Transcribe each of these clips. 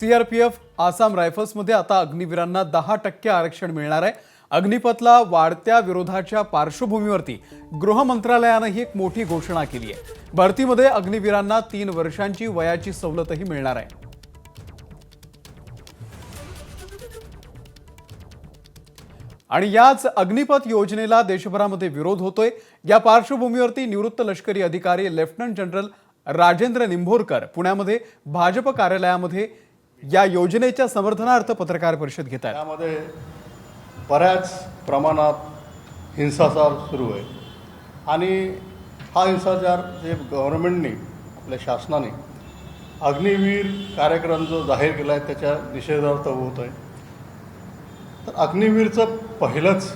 CRPF Assam रायफल्समध्ये आता अग्निवीरांना 10% आरक्षण मिळणार आहे। अग्निपथला वाढत्या विरोधाच्या पार्श्वभूमीवरती गृह मंत्रालयाने ही एक मोठी घोषणा केली आहे। भरतीमध्ये अग्निवीरांना 3 वर्षांची वयाची सवलतही मिळणार आहे। आणि याच अग्निपथ योजनेला देशभरामध्ये विरोध होतोय। या पार्श्वभूमीवरती निवृत्त लष्करी अधिकारी लेफ्टनंट जनरल राजेंद्र निंभोरकर पुण्यामध्ये भाजप कार्यालयामध्ये या योजनेच्या समर्थनार्थ पत्रकार परिषद घेत आहेत। यामध्ये बऱ्याच प्रमाणात हिंसाचार सुरू आहे आणि हा हिंसाचार जे गव्हर्नमेंटने आपल्या शासनाने अग्निवीर कार्यक्रम जो जाहीर केला आहे त्याच्या निषेधार्थ होत आहे। तर अग्निवीरचं पहिलंच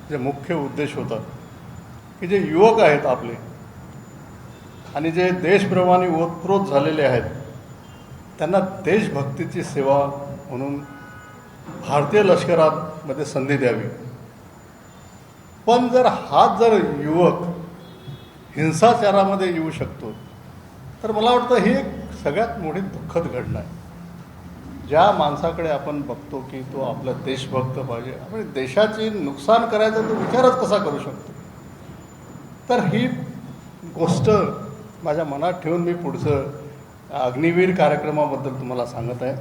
जे मुख्य उद्देश होता की जे युवक आहेत आपले आणि जे देशप्रेमाने ओतप्रोत झालेले आहेत त्यांना देशभक्तीची सेवा म्हणून भारतीय लष्करामध्ये संधी द्यावी। पण जर युवक हिंसाचारामध्ये येऊ शकतो तर मला वाटतं ही एक सगळ्यात मोठी दुःखद घटना आहे। ज्या माणसाकडे आपण बघतो की तो आपला देशभक्त पाहिजे, आपण देशाची नुकसान करायचा तो विचारच कसा करू शकतो। तर ही गोष्ट माझ्या मनात ठेवून मी पुढचं अग्निवीर कार्यक्रमाबद्दल तुम्हाला सांगत आहे।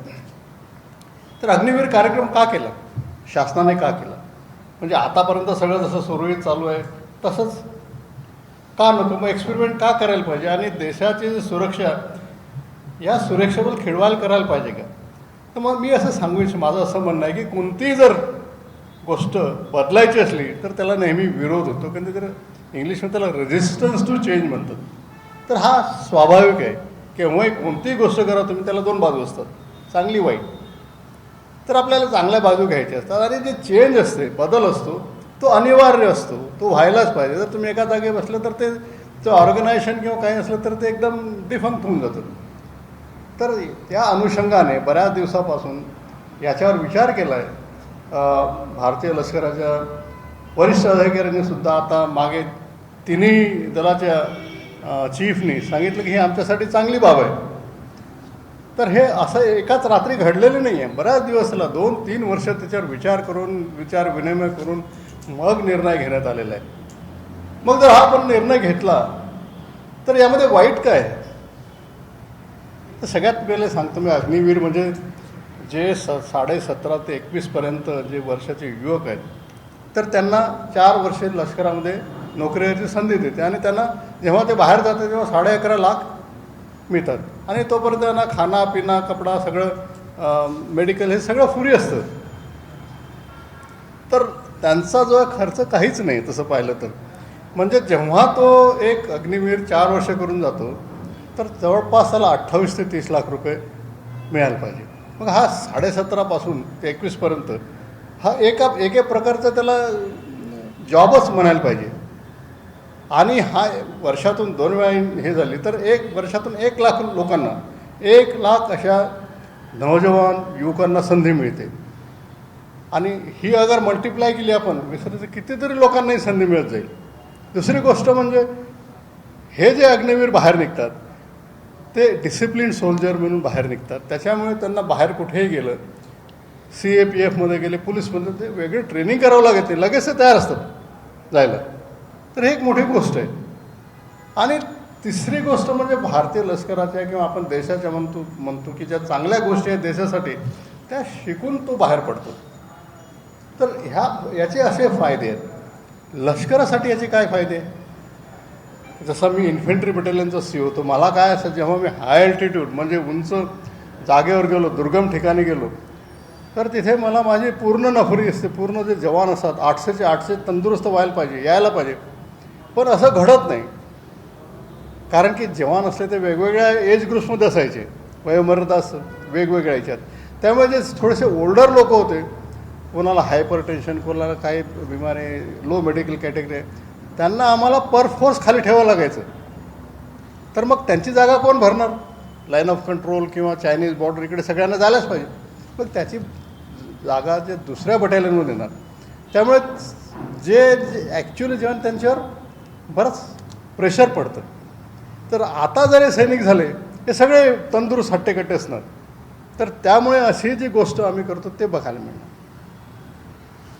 तर अग्निवीर कार्यक्रम का केला, शासनाने का केला, म्हणजे आतापर्यंत सगळं जसं सुरळीत चालू आहे तसंच का नको, मग एक्सपेरिमेंट का करायला पाहिजे आणि देशाची सुरक्षा या सुरक्षेवर खिळवाल करायला पाहिजे का। तर मग मी असं सांगू इच्छितो, माझं असं म्हणणं आहे की कोणतीही जर गोष्ट बदलायची असली तर त्याला नेहमी विरोध होतो, कारण तर इंग्लिशमध्ये त्याला रेजिस्टन्स टू चेंज म्हणतात। तर हा स्वाभाविक आहे, केव्हाही कोणतीही गोष्ट करा तुम्ही त्याला 2 बाजू असतात, चांगली वाईट। तर आपल्याला चांगल्या बाजू घ्यायच्या असतात आणि जे चेंज असते, बदल असतो तो अनिवार्य असतो, तो व्हायलाच पाहिजे। जर तुम्ही एका जागी बसलं तर ते ऑर्गनायझेशन किंवा काही असलं तर ते एकदम डिफंक्ट होऊन जातं। तर त्या अनुषंगाने बऱ्याच दिवसापासून याच्यावर विचार केला आहे। भारतीय लष्कराच्या वरिष्ठ अधिकाऱ्यांनी सुद्धा आता मागे तिन्ही दलाच्या चीफनी सांगितलं की ही आमच्यासाठी चांगली बाब आहे। तर हे असं एकाच रात्री घडलेलं नाही आहे, बऱ्याच दिवस त्याला 2-3 वर्ष त्याच्यावर विचार विनिमय करून मग निर्णय घेण्यात आलेला आहे। मग जर हा आपण निर्णय घेतला तर यामध्ये वाईट काय आहे, तर सगळ्यात पहिले सांगतो मी, अग्निवीर म्हणजे जे 17.5 ते 21पर्यंत जे वर्षाचे युवक आहेत तर त्यांना 4 वर्षे लष्करामध्ये नोकरीची संधी देते आणि त्यांना जेव्हा ते बाहेर जातात तेव्हा 11.5 लाख मिळतात आणि तोपर्यंत त्यांना खाना पिना कपडा सगळं मेडिकल हे सगळं फ्री असतं। तर त्यांचा जो खर्च काहीच नाही तसं पाहिलं तर, म्हणजे जेव्हा तो एक अग्निवीर 4 वर्ष करून जातो तर जवळपास त्याला 28 ते 30 लाख रुपये मिळायला पाहिजे। मग हा 17.5 पासून ते 21पर्यंत हा एका प्रकारचा त्याला जॉबच म्हणायला पाहिजे। आणि हा वर्षातून 2 वेळा हे झाली तर वर्षातून 1 लाख लोकांना, 1 लाख अशा नौजवान युवकांना संधी मिळते। आणि ही अगर मल्टिप्लाय केली आपण विसरायचं कितीतरी लोकांनाही संधी मिळत जाईल। दुसरी गोष्ट म्हणजे हे जे अग्निवीर बाहेर निघतात ते डिसिप्लिन सोल्जर म्हणून बाहेर निघतात, त्याच्यामुळे त्यांना बाहेर कुठेही गेलं, CAPFमध्ये गेले, पोलीसमध्ये, ते वेगळे ट्रेनिंग करावं लागत नाही, लगेच ते तयार असतात जायला। तर ही एक मोठी गोष्ट आहे। आणि तिसरी गोष्ट म्हणजे भारतीय लष्कराच्या किंवा आपण देशाच्या म्हणतो की ज्या चांगल्या गोष्टी आहेत देशासाठी त्या शिकून तो बाहेर पडतो। तर याचे असे फायदे आहेत। लष्करासाठी याचे काय फायदे, जसं मी इन्फंट्री बटालियनचा CO होतो, मला काय असं जेव्हा मी हाय अल्टिट्यूड म्हणजे उंच जागेवर गेलो, दुर्गम ठिकाणी गेलो तर तिथे मला माझी पूर्ण नफरी असते, पूर्ण जे जवान असतात 800चे 800 तंदुरुस्त व्हायला पाहिजे, यायला पाहिजे। पण असं घडत नाही, कारण की जवान असले ते वेगवेगळ्या एज ग्रुप्समध्ये असायचे, वयोमर्यादा वेगवेगळ्या याच्यात, त्यामुळे जे थोडेसे ओल्डर लोक होते, कोणाला हायपर टेन्शन, कोणाला काही बिमारी, लो मेडिकल कॅटेगरी, त्यांना आम्हाला परफोर्स खाली ठेवावं लागायचं। तर मग त्यांची जागा कोण भरणार, लाईन ऑफ कंट्रोल किंवा चायनीज बॉर्डर इकडे सगळ्यांना जायलाच पाहिजे, मग त्याची जागा जे दुसऱ्या बटालियनमध्ये येणार, त्यामुळे जे ॲक्च्युअली जेवण त्यांच्यावर बरंच प्रेशर पडतं। तर आता जर हे सैनिक झाले हे सगळे तंदुरुस्त हट्टेकट्टे असणार, तर त्यामुळे अशी जी गोष्ट आम्ही करतो ते बघायला मिळणार.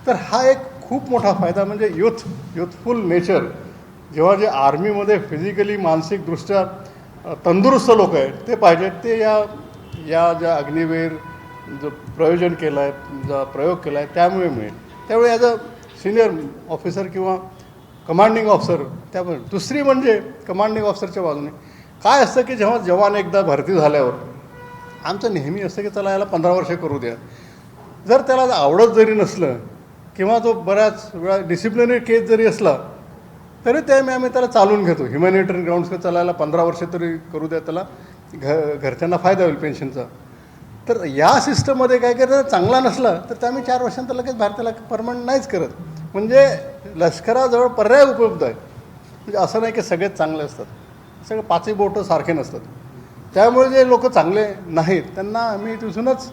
तर हा एक खूप मोठा फायदा म्हणजे युथफुल नेचर. जेव्हा जे आर्मीमध्ये फिजिकली मानसिकदृष्ट्या तंदुरुस्त लोक आहेत ते पाहिजेत, ते या ज्या अग्निवीर जो प्रयोजन केलं आहे, जो प्रयोग केला आहे त्यामुळे मिळेल. त्यामुळे ॲज अ सिनियर ऑफिसर किंवा कमांडिंग ऑफिसर त्यामुळे. दुसरी म्हणजे कमांडिंग ऑफिसरच्या बाजूने काय असतं की जेव्हा जवान एकदा भरती झाल्यावर आमचं नेहमी असतं की चला याला 15 वर्ष करू द्या. जर त्याला आवडत जरी नसलं किंवा तो बऱ्याच वेळा डिसिप्लिनरी केस जरी असला तरी त्यामुळे आम्ही त्याला चालून घेतो. ह्युमॅनिटेरियन ग्राउंड्सकडे चालायला 15 वर्ष तरी करू द्या, त्याला घरच्यांना फायदा होईल पेन्शनचा. तर या सिस्टममध्ये काय करायचं, चांगला नसला तर ते आम्ही 4 वर्षांतर लगेच भारताला परमनंट नाहीच करत. म्हणजे लष्कराजवळ पर्याय उपलब्ध आहे. म्हणजे असं नाही की सगळेच चांगले असतात, सगळे पाचही बोटं सारखे नसतात. त्यामुळे जे लोक चांगले नाहीत त्यांना आम्ही तिथूनच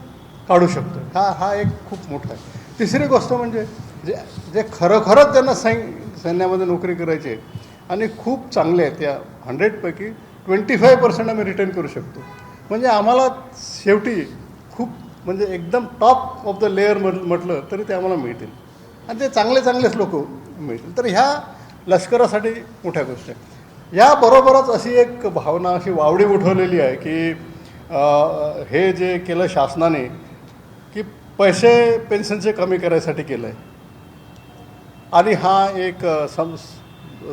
काढू शकतो. हा एक खूप मोठा आहे. तिसरी गोष्ट म्हणजे जे खरोखरच त्यांना सैन्यामध्ये नोकरी करायची आहे आणि खूप चांगले आहेत, त्या 100पैकी 25% आम्ही रिटर्न करू शकतो. म्हणजे आम्हाला शेवटी खूप म्हणजे एकदम टॉप ऑफ द लेअर म्हटलं तरी ते आम्हाला मिळतील आणि ते चांगलेच लोक मिळतील. तर ह्या लष्करासाठी मोठ्या गोष्टी आहे. याबरोबरच अशी एक भावना अशी वावडी उठवलेली आहे की हे जे केलं शासनाने की पैसे पेन्शनचे कमी करायसाठी केलं आहे आणि हा एक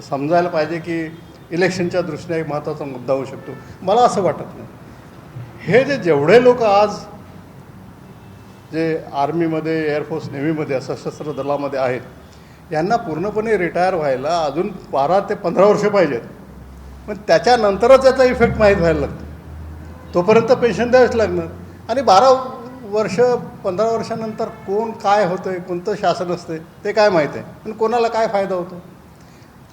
समजायला पाहिजे की इलेक्शनच्या दृष्टीने एक महत्त्वाचा मुद्दा होऊ शकतो. मला असं वाटत नाही. हे जेवढे लोक आज जे आर्मीमध्ये, एअरफोर्स, नेव्हीमध्ये, सशस्त्र दलामध्ये आहेत यांना पूर्णपणे रिटायर व्हायला अजून 12 ते 15 वर्ष पाहिजेत. पण त्याच्यानंतरच याचा इफेक्ट माहीत व्हायला लागतो. तोपर्यंत पेन्शन द्यावीच लागणार आणि 12 वर्ष 15 वर्षानंतर कोण काय होतं आहे, कोणतं शासन असते ते काय माहीत आहे आणि कोणाला काय फायदा होतो.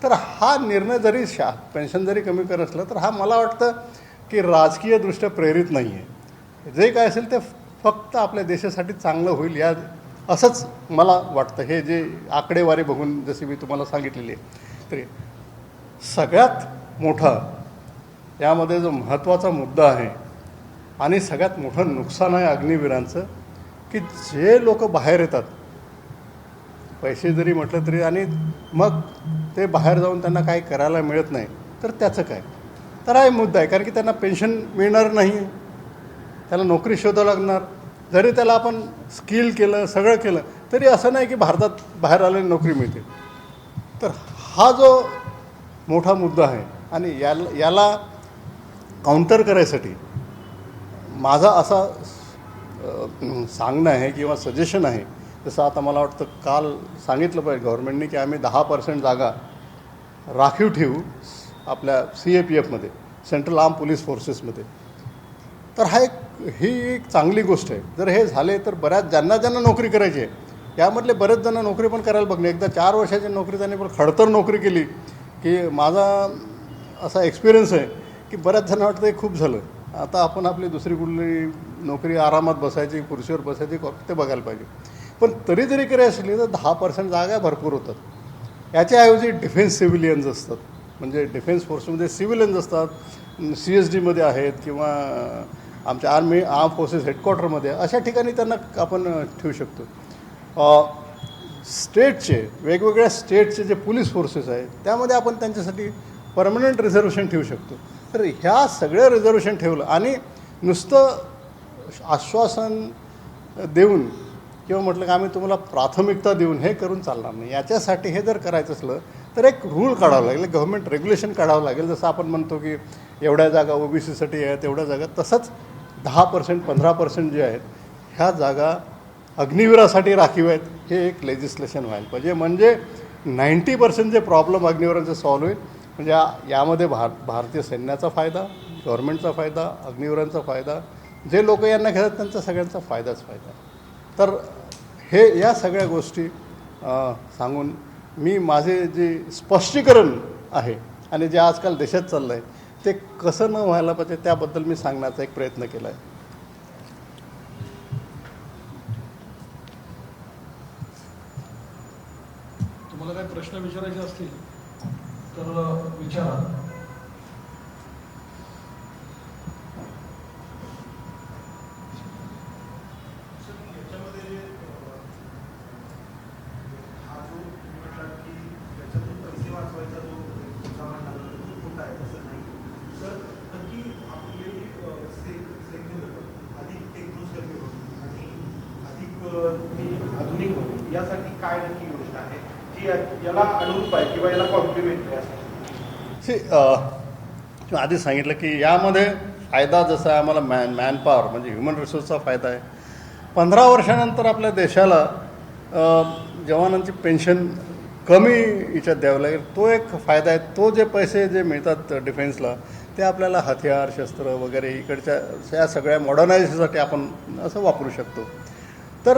तर हा निर्णय जरी पेन्शन जरी कमी करत असला तर हा मला वाटतं की राजकीयदृष्ट्या प्रेरित नाही आहे. जे काय असेल ते फक्त आपल्या देशासाठी चांगलं होईल या असंच मला वाटतं. हे जे आकडेवारी बघून जशी मी तुम्हाला सांगितलेली आहे तरी सगळ्यात मोठा यामध्ये जो महत्त्वाचा मुद्दा आहे आणि सगळ्यात मोठं नुकसान आहे अग्निवीरांचं की जे लोक बाहेर येतात पैसे जरी म्हटलं तरी आणि मग ते बाहेर जाऊन त्यांना काही करायला मिळत नाही तर त्याचं काय. तर हा मुद्दा आहे कारण की त्यांना पेन्शन मिळणार नाही, त्याला नोकरी शोधावं लागणार. जरी त्याला आपण स्किल केलं सगळं केलं तरी असं नाही की भारतात बाहेर आलेली नोकरी मिळते. तर हा जो मोठा मुद्दा आहे आणि याला काउंटर करायसाठी माझा असा सांगणं आहे किंवा सजेशन आहे. जसं आता मला वाटतं काल सांगितलं पाहिजे गव्हर्नमेंटने की आम्ही 10% जागा राखीव ठेवू आपल्या CAPFमध्ये, सेंट्रल आर्म पोलीस फोर्सेसमध्ये. तर ही एक चांगली गोष्ट आहे. जर हे झाले तर बऱ्याच ज्यांना नोकरी करायची आहे यामधले बरेच जण नोकरी पण करायला बघणे. एकदा 4 वर्षाची नोकरी त्यांनी पण खडतर नोकरी केली की माझा असा एक्सपिरियन्स आहे की बऱ्याच जण वाटतं खूप झालं, आता आपण आपली दुसरी कुठली नोकरी आरामात बसायची, खुर्चीवर बसायची ते बघायला पाहिजे. पण तरी जरी करायची असली तर 10% जागा भरपूर होतात. याच्याऐवजी डिफेन्स सिव्हिलियन्स असतात, म्हणजे डिफेन्स फोर्समध्ये सिव्हिलियन्स असतात, CSDमध्ये आहेत किंवा आमच्या आर्म फोर्सेस हेडक्वार्टरमध्ये, अशा ठिकाणी त्यांना आपण ठेवू शकतो. स्टेटचे वेगवेगळ्या स्टेटचे जे पोलीस फोर्सेस आहेत त्यामध्ये आपण त्यांच्यासाठी परमनंट रिझर्वेशन ठेवू शकतो. तर ह्या सगळं रिझर्वेशन ठेवलं आणि नुसतं आश्वासन देऊन किंवा म्हटलं की आम्ही तुम्हाला प्राथमिकता देऊन हे करून चालणार नाही. याच्यासाठी हे जर करायचं असलं तर एक रूल काढावं लागेल, गव्हर्नमेंट रेग्युलेशन काढावं लागेल. जसं आपण म्हणतो की एवढ्या जागा OBCसाठी आहेत, एवढ्या जागा, तसंच 10% 15% जे आहेत ह्या जागा अग्निवीरासाठी राखीव आहेत. हे एक लेजिस्लेशन व्हायला पाहिजे. म्हणजे 90% जे प्रॉब्लेम अग्निवीरांचं सॉल्व्ह होईल. म्हणजे यामध्ये भारतीय सैन्याचा फायदा, गव्हर्नमेंटचा फायदा, अग्निवीरांचा फायदा, जे लोक यांना घेतात त्यांचा सगळ्यांचा फायदाच फायदा. तर हे या सगळ्या गोष्टी सांगून मी माझे जे स्पष्टीकरण आहे आणि जे आजकाल देशात चाललं आहे ते कसं न व्हायला पाहिजे त्याबद्दल मी सांगण्याचा एक प्रयत्न केला आहे. तुम्हाला काही प्रश्न विचारायचे असतील तर विचारा. ती आधुनिक होईल यासाठी काय नक्की योजना आहे जी याला अनुरूप आहे किंवा याला कॉम्प्लिमेंटरी आहे? आधी सांगितलं की यामध्ये फायदा जसा आहे आम्हाला मॅनपॉवर म्हणजे ह्युमन रिसोर्सचा फायदा आहे. 15 वर्षानंतर आपल्या देशाला जवानांची पेन्शन कमी याच्यात द्यावं लागेल, तो एक फायदा आहे. तो जे पैसे जे मिळतात डिफेन्सला ते आपल्याला हथियार शस्त्र वगैरे इकडच्या या सगळ्या मॉडर्नायझेशनसाठी आपण असं वापरू शकतो. तर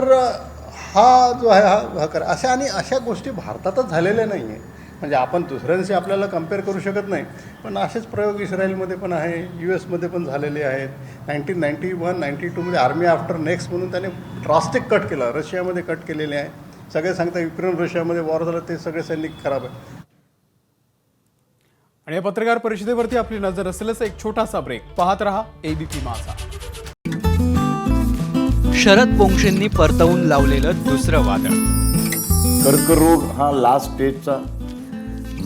हा जो आहे हा कर अशा गोष्टी भारतातच झालेल्या नाही आहे. म्हणजे आपण दुसऱ्यांशी आपल्याला कम्पेअर करू शकत नाही, पण असेच प्रयोग इस्रायलमध्ये पण आहे, US मध्ये पण झालेले आहेत. 1991-92मध्ये आर्मी आफ्टर नेक्स्ट म्हणून त्याने ड्रास्टिक कट केला, रशियामध्ये कट केलेले आहे. सगळे सांगतात युक्रेन रशियामध्ये वॉर झालं ते सगळे सैनिक खराब आहे. आणि या पत्रकार परिषदेवरती आपली नजर असेलच एक छोटासा ब्रेक. पाहत रहा ABP माझा. शरद पोंक्षेंनी परतवून लावलेलं दुसरं वादळ. कर्करोग हा लास्ट स्टेजचा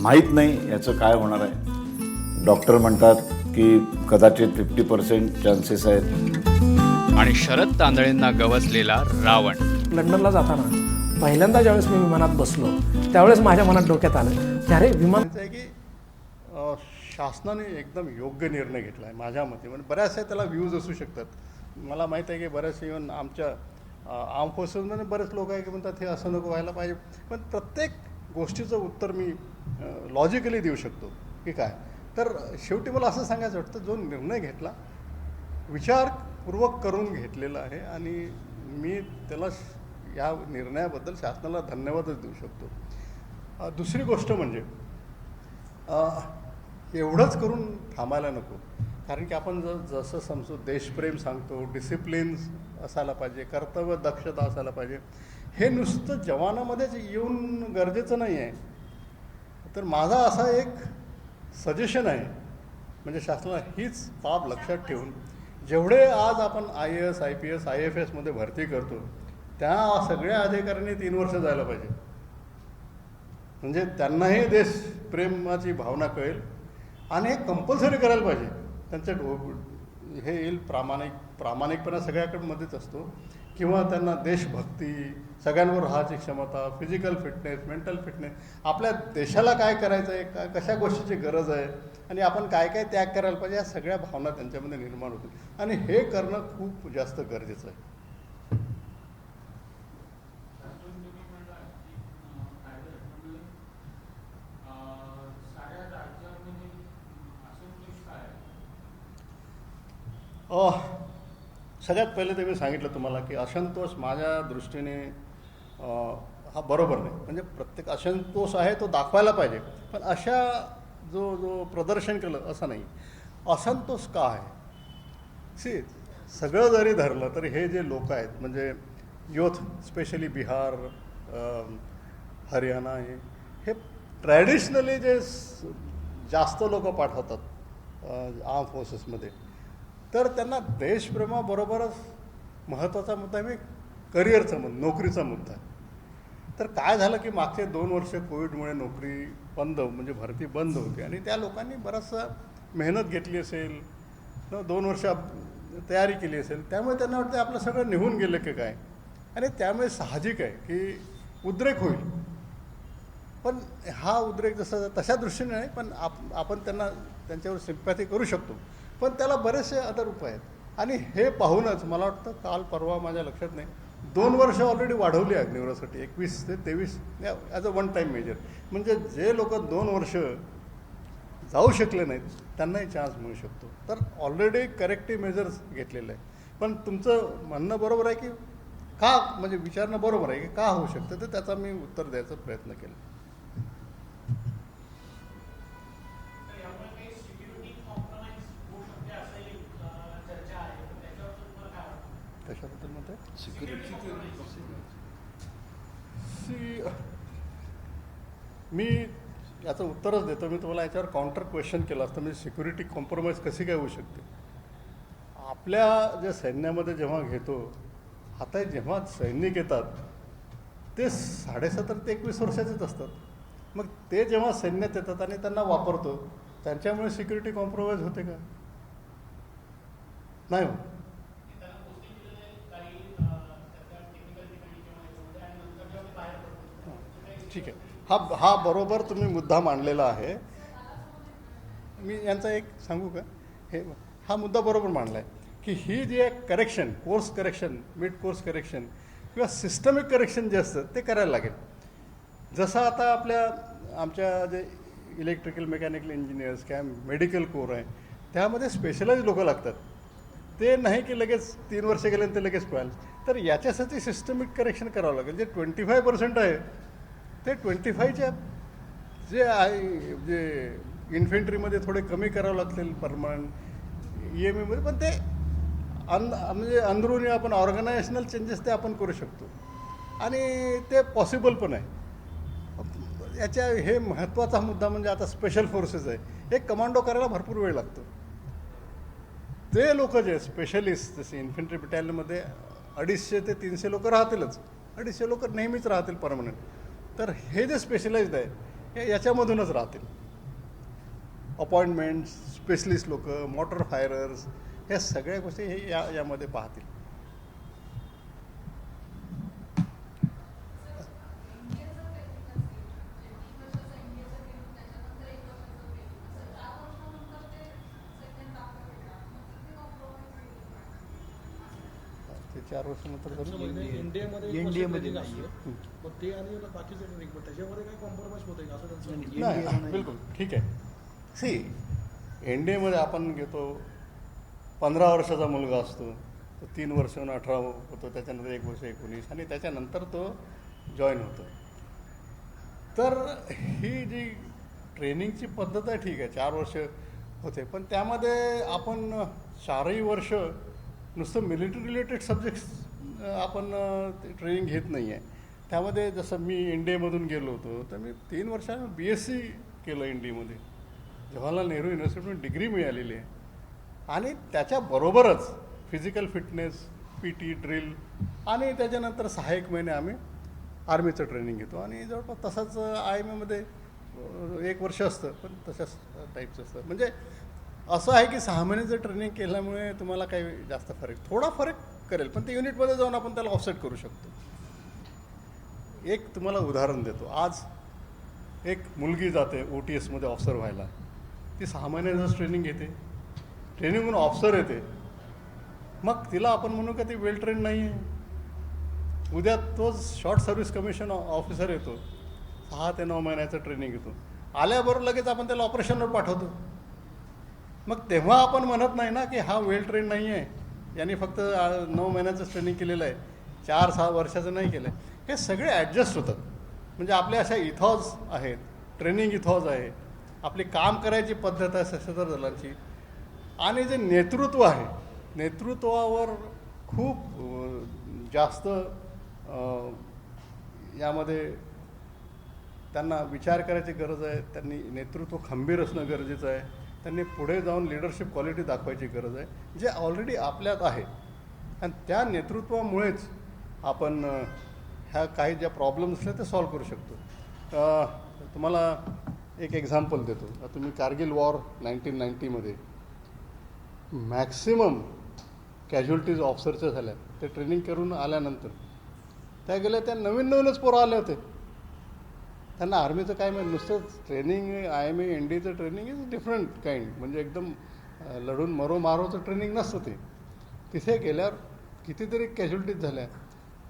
माहीत नाही याचं काय होणार आहे. डॉक्टर म्हणतात की कदाचित 50% चान्सेस आहेत. आणि शरद तांदळेंना गवसलेला रावण. लंडनला जाताना पहिल्यांदा ज्यावेळेस मी विमानात बसलो त्यावेळेस माझ्या मनात डोक्यात आलं की अरे विमान आहे की शासनाने एकदम योग्य निर्णय घेतला आहे माझ्या मते. म्हणजे बऱ्याचशा त्याला व्ह्यूज असू शकतात. मला माहीत आहे की बऱ्याचशा इव्हन आमच्या आर्म फोर्सेसमध्ये बरेच लोक आहे की म्हणतात हे असं नको व्हायला पाहिजे. पण प्रत्येक गोष्टीचं उत्तर मी लॉजिकली देऊ शकतो की काय. तर शेवटी मला असं सांगायचं वाटतं जो निर्णय घेतला विचारपूर्वक करून घेतलेला आहे आणि मी त्याला या निर्णयाबद्दल शासनाला धन्यवादच देऊ शकतो. दुसरी गोष्ट म्हणजे एवढंच करून थांबायला नको. कारण की आपण जसं समजू देशप्रेम सांगतो, डिसिप्लिन असायला पाहिजे, कर्तव्य दक्षता असायला पाहिजे. हे नुसतं जवानामध्येच येऊन गरजेचं नाही आहे. तर माझा असा एक सजेशन आहे म्हणजे शासनाला हीच बाब लक्षात ठेवून जेवढे आज आपण IAS IPS IFSमध्ये भरती करतो त्या सगळ्या अधिकाऱ्यांनी 3 वर्ष जायला पाहिजे. म्हणजे त्यांनाही देशप्रेमाची भावना कळेल आणि हे कंपल्सरी करायला पाहिजे. त्यांच्या हे येईल प्रामाणिकपणा सगळ्याकडे मध्येच असतो किंवा त्यांना देशभक्ती, सगळ्यांवर राहायची क्षमता, फिजिकल फिटनेस, मेंटल फिटनेस, आपल्या देशाला काय करायचं आहे, कशा गोष्टीची गरज आहे आणि आपण काय काय त्याग करायला पाहिजे, या सगळ्या भावना त्यांच्यामध्ये निर्माण होतील आणि हे करणं खूप जास्त गरजेचं आहे. सगळ्यात पहिले ते मी सांगितलं तुम्हाला की असंतोष माझ्या दृष्टीने हा बरोबर नाही. म्हणजे प्रत्येक असंतोष आहे तो दाखवायला पाहिजे, पण अशा जो प्रदर्शन केलं असं नाही. असंतोष का आहे सगळं जरी धरलं तरी हे जे लोक आहेत म्हणजे युथ स्पेशली बिहार हरियाणा हे ट्रॅडिशनली जे जास्त लोक पाठवतात आर्म फोर्सेसमध्ये तर त्यांना देशप्रेमाबरोबरच महत्त्वाचा मुद्दा आहे करिअरचा मुद्दा, नोकरीचा मुद्दा आहे. तर काय झालं की मागचे 2 वर्ष कोविडमुळे नोकरी बंद म्हणजे भरती बंद होती आणि त्या लोकांनी बराचसा मेहनत घेतली असेल, 2 वर्ष तयारी केली असेल, त्यामुळे त्यांना वाटतं आपलं सगळं निघून गेलं की काय आणि त्यामुळे साहजिक आहे की उद्रेक होईल. पण हा उद्रेक तशा दृष्टीने नाही, पण आपण त्यांच्यावर सिम्पॅथी करू शकतो, पण त्याला बरेचसे अदर उपाय आहेत. आणि हे पाहूनच मला वाटतं काल परवा माझ्या लक्षात नाही 2 वर्ष ऑलरेडी वाढवली आहे अग्निवीरासाठी 21 ते 23 as a one time measure. म्हणजे जे लोक 2 वर्ष जाऊ शकले नाहीत त्यांनाही चान्स मिळू शकतो. तर ऑलरेडी करेक्टिव्ह मेजर्स घेतलेले आहे. पण तुमचं म्हणणं बरोबर आहे की का म्हणजे विचारणं बरोबर आहे की का होऊ शकतं, तर त्याचा मी उत्तर द्यायचा प्रयत्न केला. कशाबद्दल म्हणते मी याचं उत्तरच देतो. मी तुम्हाला याच्यावर काउंटर क्वेश्चन केलं असतं म्हणजे सिक्युरिटी कॉम्प्रोमाइज कशी काय होऊ शकते. आपल्या ज्या सैन्यामध्ये जेव्हा घेतो आता जेव्हा सैनिक येतात ते 17.5 ते 21 वर्षाचेच असतात. मग ते जेव्हा सैन्यात येतात आणि त्यांना वापरतो त्यांच्यामुळे सिक्युरिटी कॉम्प्रोमाइज होते का? नाही होत. ठीक आहे. हा बरोबर तुम्ही मुद्दा मांडलेला आहे. मी यांचा एक सांगू का? हा मुद्दा बरोबर मांडला आहे की ही जी एक correction, course correction, mid course correction किंवा सिस्टमिक करेक्शन जे असतं ते करायला लागेल. जसं आता आमच्या जे इलेक्ट्रिकल मेकॅनिकल इंजिनियर्स किंवा मेडिकल कोर आहे त्यामध्ये स्पेशलाइज लोकं लागतात. ते नाही की लगेच 3 वर्ष गेल्यानंतर लगेच कळाल. तर याच्यासाठी सिस्टमिक करेक्शन करावं लागेल. जे 25% आहे ते 25च्या जे आहे जे इन्फेंट्रीमध्ये थोडे कमी करावं लागतील परमनंट EMEमध्ये, पण ते म्हणजे अंदरुनी आपण ऑर्गनायझेशनल चेंजेस ते आपण करू शकतो आणि ते पॉसिबल पण आहे. याच्या हे महत्त्वाचा मुद्दा म्हणजे आता स्पेशल फोर्सेस आहे. एक कमांडो करायला भरपूर वेळ लागतो. ते लोक जे स्पेशलिस्ट जसे इन्फंट्री बटालियनमध्ये 250 ते 300 लोक राहतीलच. 250 लोक नेहमीच राहतील परमनंट. तर हे जे स्पेशलाइज्ड आहे हे याच्यामधूनच राहतील. अपॉइंटमेंट्स, स्पेशलिस्ट लोक, मोटर फायरर्स, ह्या सगळ्या गोष्टी हे यामध्ये पाहतील. ते 4 वर्षानंतर एनडीएमध्ये नाहीये, मग ते आणि बाकीचे ट्रेनिंग, मग त्याच्यामध्ये काय कॉम्प्रोमाइज होते का असं त्यांचं नाही, बिलकुल ठीक आहे. एनडीएमध्ये आपण घेतो 15 वर्षाचा मुलगा असतो, तो 3 वर्षाहून 18 होतो, त्याच्यानंतर 1 वर्ष 19 आणि त्याच्यानंतर तो जॉईन होतो. तर ही जी ट्रेनिंगची पद्धत आहे ठीक आहे, 4 वर्ष होते, पण त्यामध्ये आपण 4ही वर्ष नुसतं मिलिटरी रिलेटेड सब्जेक्ट्स आपण ट्रेनिंग घेत नाही आहे. त्यामध्ये जसं मी इंडियामधून गेलो होतो तर मी 3 वर्षानं BSc केलं इंडियामध्ये. जवाहरलाल नेहरू युनिव्हर्सिटीतून डिग्री मिळालेली आहे आणि त्याच्याबरोबरच फिजिकल फिटनेस, PT, ड्रिल आणि त्याच्यानंतर 6 महिने आम्ही आर्मीचं ट्रेनिंग घेतो आणि जवळपास तसंच IMAमध्ये 1 वर्ष असतं, पण तशाच टाईपचं असतं. म्हणजे असं आहे की 6 महिन्याचं ट्रेनिंग केल्यामुळे तुम्हाला काही जास्त थोडा फरक करेल, पण ते युनिटमध्ये जाऊन आपण त्याला ऑफसेट करू शकतो. एक तुम्हाला उदाहरण देतो. आज एक मुलगी जाते OTSमध्ये ऑफिसर व्हायला. ती 6 महिन्याचंच ट्रेनिंग घेते, ट्रेनिंगहून ऑफिसर येते. मग तिला आपण म्हणू का ती वेल ट्रेन नाही आहे. उद्या तोच शॉर्ट सर्व्हिस कमिशन ऑफिसर येतो, 6 ते 9 महिन्याचं ट्रेनिंग घेतो. आल्याबरोबर लगेच आपण त्याला ऑपरेशनवर पाठवतो. मग तेव्हा आपण म्हणत नाही ना की हा वेल ट्रेन नाही आहे, यांनी फक्त 9 महिन्याचं ट्रेनिंग केलेलं आहे, 4-6 वर्षाचं नाही केलं आहे. हे सगळे ॲडजस्ट होतात. म्हणजे आपल्या अशा इथॉज आहेत, ट्रेनिंग इथॉज आहे, आपली काम करायची पद्धत आहे सशस्त्र दलांची, आणि जे नेतृत्व आहे, नेतृत्वावर खूप जास्त यामध्ये त्यांना विचार करायची गरज आहे. त्यांनी नेतृत्व खंबीर असणं गरजेचं आहे. त्यांनी पुढे जाऊन लिडरशिप क्वालिटी दाखवायची गरज आहे, जे ऑलरेडी आपल्यात आहे. आणि त्या नेतृत्वामुळेच आपण ह्या काही ज्या प्रॉब्लेम्स असल्या ते सॉल्व्ह करू शकतो. तुम्हाला एक एक्झाम्पल देतो. तुम्ही कारगिल वॉर 1990मध्ये मॅक्सिमम कॅज्युअल्टीज ऑफिसरच्या झाल्या. ते ट्रेनिंग करून आल्यानंतर त्या गेल्या, त्या नवीनच पोरं आले होते. त्यांना आर्मीचं काय माहीत, नुसतंच ट्रेनिंग IMA NDचं ट्रेनिंग इज डिफरंट काइंड. म्हणजे एकदम लढून मारोचं ट्रेनिंग नसतं ते. तिथे गेल्यावर कितीतरी कॅज्युअल्टीज झाल्या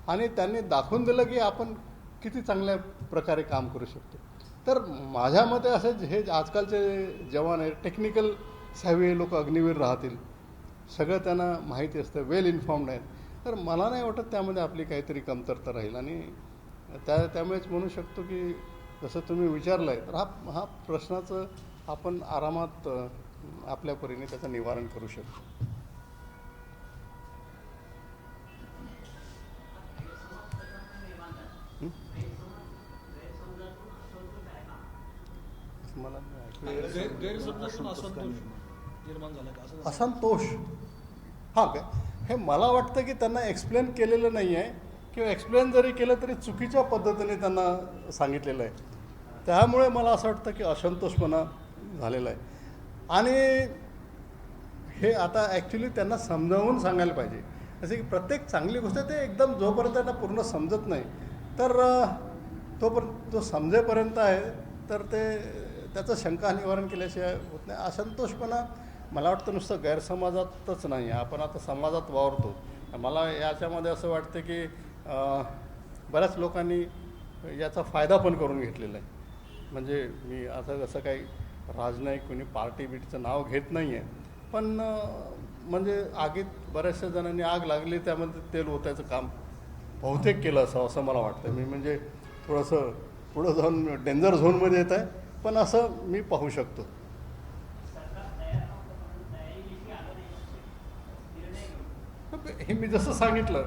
आणि त्यांनी दाखवून दिलं की आपण किती चांगल्या प्रकारे काम करू शकतो. तर माझ्या मते असे हे आजकालचे जवान आहेत, टेक्निकल सॅव्ही लोक अग्निवीर राहतील, सगळं त्यांना माहिती असतं, वेल इन्फॉर्म्ड आहेत. तर मला नाही वाटत त्यामध्ये आपली काहीतरी कमतरता राहील. आणि त्यामुळेच म्हणू शकतो की जसं तुम्ही विचारलं आहे, तर हा प्रश्नाचं आपण आरामात आपल्या परीने त्याचं निवारण करू शकतो. मला गैरसमजातून असंतोष निर्माण झाला का असं? असंतोष हां काय, हे मला वाटतं की त्यांना एक्सप्लेन केलेलं नाही आहे, किंवा एक्सप्लेन जरी केलं तरी चुकीच्या पद्धतीने त्यांना सांगितलेलं आहे. त्यामुळे मला असं वाटतं की असंतोषपणा झालेला आहे. आणि हे आता ॲक्च्युली त्यांना समजावून सांगायला पाहिजे. जसे की प्रत्येक चांगली गोष्ट ते एकदम जोपर्यंत त्यांना पूर्ण समजत नाही तर तोपर्यंत तो समजेपर्यंत आहे, तर त्याचं शंका निवारण केल्याशिवाय होत नाही. असंतोषपणा मला वाटतं नुसतं गैरसमाजातच नाही, आपण आता समाजात वावरतो. मला याच्यामध्ये असं वाटतं की बऱ्याच लोकांनी याचा फायदा पण करून घेतलेला आहे. म्हणजे मी असं काही राजनैतिक कोणी पार्टी बीटीचं नाव घेत नाही आहे, पण म्हणजे आगीत बऱ्याचशा जणांनी आग लागली, त्यामध्ये तेल ओतायचं काम बहुतेक केलं असं मला वाटतं. मी म्हणजे थोडंसं पुढं जाऊन डेंजर झोनमध्ये येत आहे, पण असं मी पाहू शकतो. हे मी जसं सांगितलं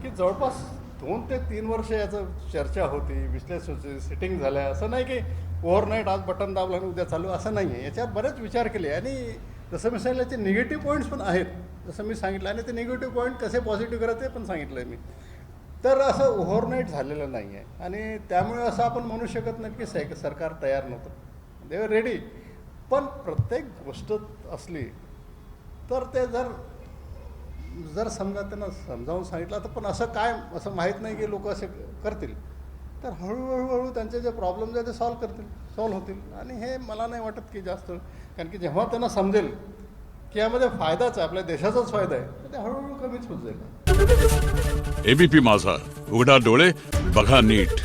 की जवळपास 2 ते 3 वर्ष याचं चर्चा होती, विश्लेषण होती, सिटिंग झाल्या. असं नाही की ओव्हरनाईट आज बटन दाबलं आणि उद्या चालू, असं नाही आहे. याच्यावर बरेच विचार केले आणि जसं मी सांगितलं याचे निगेटिव्ह पॉईंट्स पण आहेत, जसं मी सांगितलं, आणि ते निगेटिव्ह पॉईंट कसे पॉझिटिव्ह करायचे ते पण सांगितलं आहे मी. तर असं ओव्हरनाईट झालेलं नाही आहे आणि त्यामुळे असं आपण म्हणू शकत नाही की सरकार तयार नव्हतं. दे वर रेडी. पण प्रत्येक गोष्ट असली तर ते जर समजा त्यांना समजावून सांगितलं तर, पण असं काय असं माहीत नाही की लोक असे करतील, तर हळूहळू त्यांचे जे प्रॉब्लेम्स आहेत ते सॉल्व्ह होतील. आणि हे मला नाही वाटत की जास्त, कारण की जेव्हा त्यांना समजेल की यामध्ये फायदाच आहे, आपल्या देशाचाच फायदा आहे, तर ते हळूहळू कमीच होत जाईल. एबीपी माझा, उघडा डोळे बघा नीट.